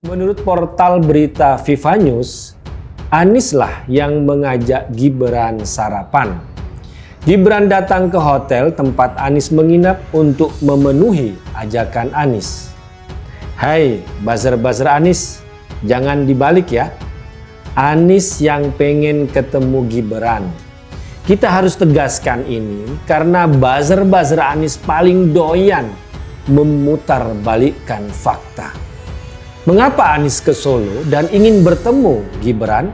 Menurut portal berita Viva News, Anies lah yang mengajak Gibran sarapan. Gibran datang ke hotel tempat Anies menginap untuk memenuhi ajakan Anies. Hai, buzzer-buzzer Anies, jangan dibalik ya. Anies yang pengen ketemu Gibran. Kita harus tegaskan ini karena buzzer-buzzer Anies paling doyan memutarbalikkan fakta. Mengapa Anies ke Solo dan ingin bertemu Gibran?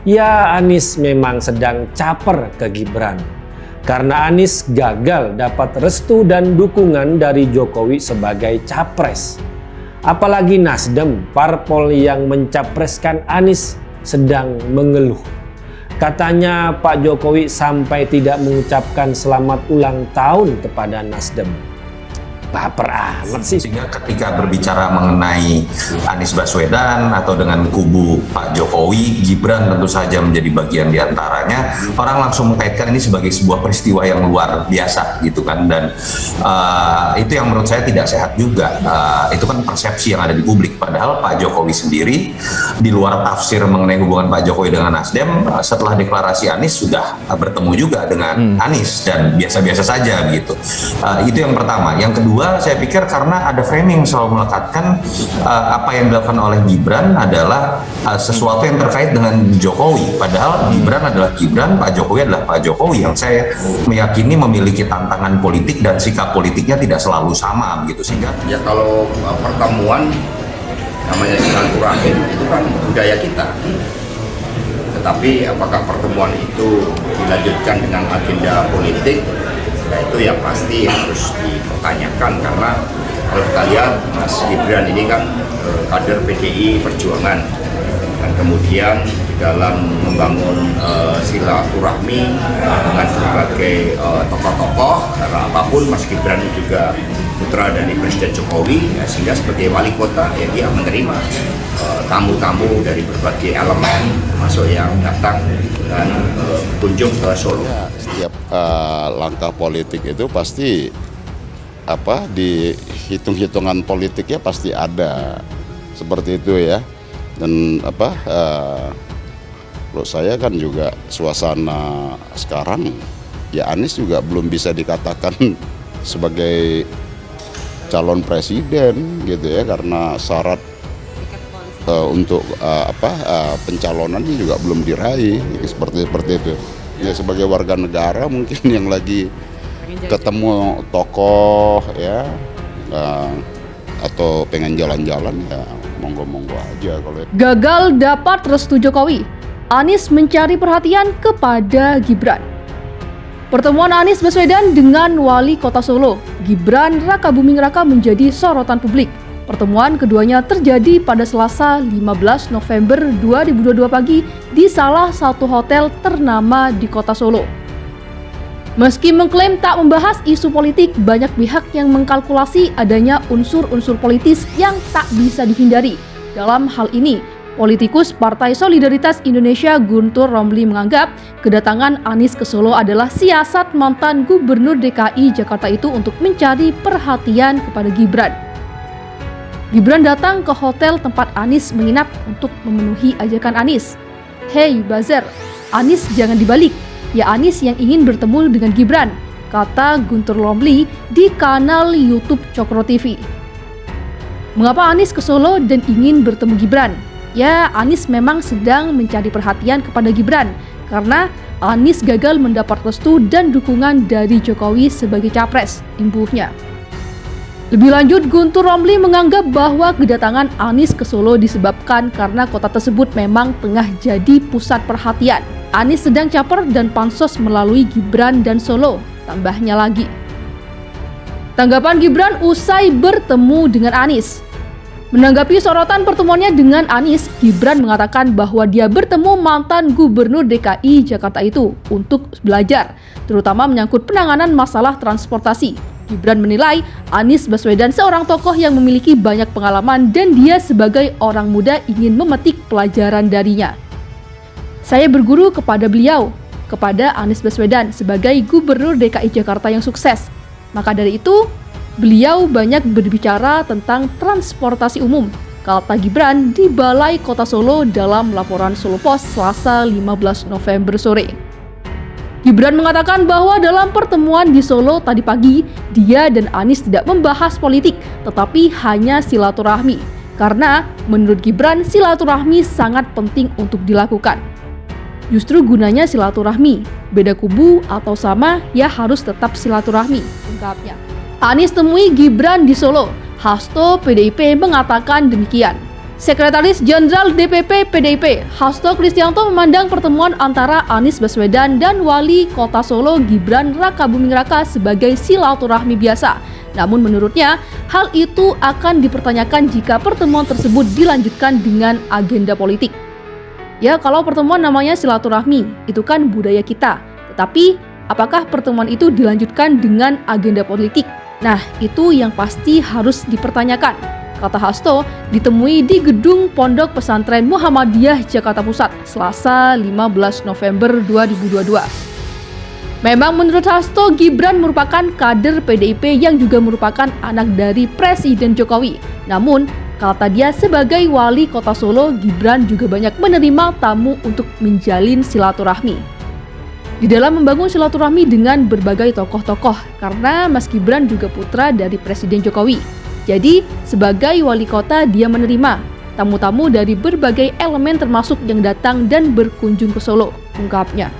Ya, Anies memang sedang caper ke Gibran. Karena Anies gagal dapat restu dan dukungan dari Jokowi sebagai capres. Apalagi Nasdem, parpol yang mencapreskan Anies, sedang mengeluh. Katanya Pak Jokowi sampai tidak mengucapkan selamat ulang tahun kepada Nasdem. Baper amat sih. Sehingga ketika berbicara mengenai Anies Baswedan atau dengan kubu Pak Jokowi, Gibran tentu saja menjadi bagian diantaranya. Orang langsung mengkaitkan ini sebagai sebuah peristiwa yang luar biasa gitu kan, dan itu yang menurut saya tidak sehat juga. Itu kan persepsi yang ada di publik. Padahal Pak Jokowi sendiri di luar tafsir mengenai hubungan Pak Jokowi dengan Nasdem, setelah deklarasi Anies sudah bertemu juga dengan Anies dan biasa-biasa saja gitu. Itu yang pertama. Yang kedua, saya pikir karena ada framing selalu melekatkan apa yang dilakukan oleh Gibran adalah sesuatu yang terkait dengan Jokowi. Padahal Gibran adalah Gibran, Pak Jokowi adalah Pak Jokowi, yang saya meyakini memiliki tantangan politik dan sikap politiknya tidak selalu sama begitu. Sehingga ya kalau pertemuan namanya silaturahim itu kan budaya kita. Tetapi apakah pertemuan itu dilanjutkan dengan agenda politik? Nah, itu yang pasti harus dipertanyakan, karena kalau kita lihat Mas Gibran ini kan kader PDI Perjuangan, dan kemudian di dalam membangun silaturahmi dengan berbagai tokoh-tokoh, karena apapun Mas Gibran juga putra dari Presiden Jokowi, ya, sehingga sebagai wali kota ya dia menerima tamu-tamu dari berbagai elemen masuk yang datang dan kunjung ke Solo. Setiap langkah politik itu pasti di hitung-hitungan politiknya pasti ada seperti itu ya. Dan menurut saya kan juga suasana sekarang ya Anies juga belum bisa dikatakan sebagai calon presiden gitu ya, karena syarat untuk pencalonannya juga belum diraih seperti itu. Ya sebagai warga negara mungkin yang lagi ketemu tokoh ya atau pengen jalan-jalan ya monggo-monggo aja. Kalau gagal dapat restu Jokowi, Anies mencari perhatian kepada Gibran. Pertemuan Anies Baswedan dengan wali kota Solo, Gibran Rakabuming Raka, menjadi sorotan publik. Pertemuan keduanya terjadi pada Selasa 15 November 2022 pagi di salah satu hotel ternama di kota Solo. Meski mengklaim tak membahas isu politik, banyak pihak yang mengkalkulasi adanya unsur-unsur politis yang tak bisa dihindari. Dalam hal ini, politikus Partai Solidaritas Indonesia Guntur Romli menganggap kedatangan Anies ke Solo adalah siasat mantan Gubernur DKI Jakarta itu untuk mencari perhatian kepada Gibran. Gibran datang ke hotel tempat Anies menginap untuk memenuhi ajakan Anies. Hei buzzer, Anies jangan dibalik. Ya Anies yang ingin bertemu dengan Gibran, kata Guntur Romli di kanal YouTube Cokro TV. Mengapa Anies ke Solo dan ingin bertemu Gibran? Ya, Anies memang sedang mencari perhatian kepada Gibran karena Anies gagal mendapat restu dan dukungan dari Jokowi sebagai capres, imbuhnya. Lebih lanjut, Guntur Romli menganggap bahwa kedatangan Anies ke Solo disebabkan karena kota tersebut memang tengah jadi pusat perhatian. Anies sedang caper dan pansos melalui Gibran dan Solo, tambahnya lagi. Tanggapan Gibran usai bertemu dengan Anies. Menanggapi sorotan pertemuannya dengan Anies, Gibran mengatakan bahwa dia bertemu mantan Gubernur DKI Jakarta itu untuk belajar, terutama menyangkut penanganan masalah transportasi. Gibran menilai Anies Baswedan seorang tokoh yang memiliki banyak pengalaman dan dia sebagai orang muda ingin memetik pelajaran darinya. Saya berguru kepada beliau, kepada Anies Baswedan sebagai Gubernur DKI Jakarta yang sukses. Maka dari itu, beliau banyak berbicara tentang transportasi umum. kata Gibran di Balai Kota Solo dalam laporan Solo Post Selasa 15 November sore. Gibran mengatakan bahwa dalam pertemuan di Solo tadi pagi, dia dan Anies tidak membahas politik, tetapi hanya silaturahmi. Karena menurut Gibran, silaturahmi sangat penting untuk dilakukan. Justru gunanya silaturahmi, beda kubu atau sama, ya harus tetap silaturahmi, ungkapnya. Anies temui Gibran di Solo, Hasto PDIP mengatakan demikian. Sekretaris Jenderal DPP PDIP, Hasto Kristianto memandang pertemuan antara Anies Baswedan dan Wali Kota Solo Gibran Rakabuming Raka sebagai silaturahmi biasa. Namun menurutnya, hal itu akan dipertanyakan jika pertemuan tersebut dilanjutkan dengan agenda politik. Ya, kalau pertemuan namanya silaturahmi, itu kan budaya kita. Tetapi, apakah pertemuan itu dilanjutkan dengan agenda politik? Nah, itu yang pasti harus dipertanyakan, kata Hasto, ditemui di gedung Pondok Pesantren Muhammadiyah Jakarta Pusat, Selasa 15 November 2022. Memang menurut Hasto, Gibran merupakan kader PDIP yang juga merupakan anak dari Presiden Jokowi. Namun, kata dia sebagai wali kota Solo, Gibran juga banyak menerima tamu untuk menjalin silaturahmi. Di dalam membangun silaturahmi dengan berbagai tokoh-tokoh, karena Mas Gibran juga putra dari Presiden Jokowi. Jadi, sebagai wali kota dia menerima tamu-tamu dari berbagai elemen termasuk yang datang dan berkunjung ke Solo, ungkapnya.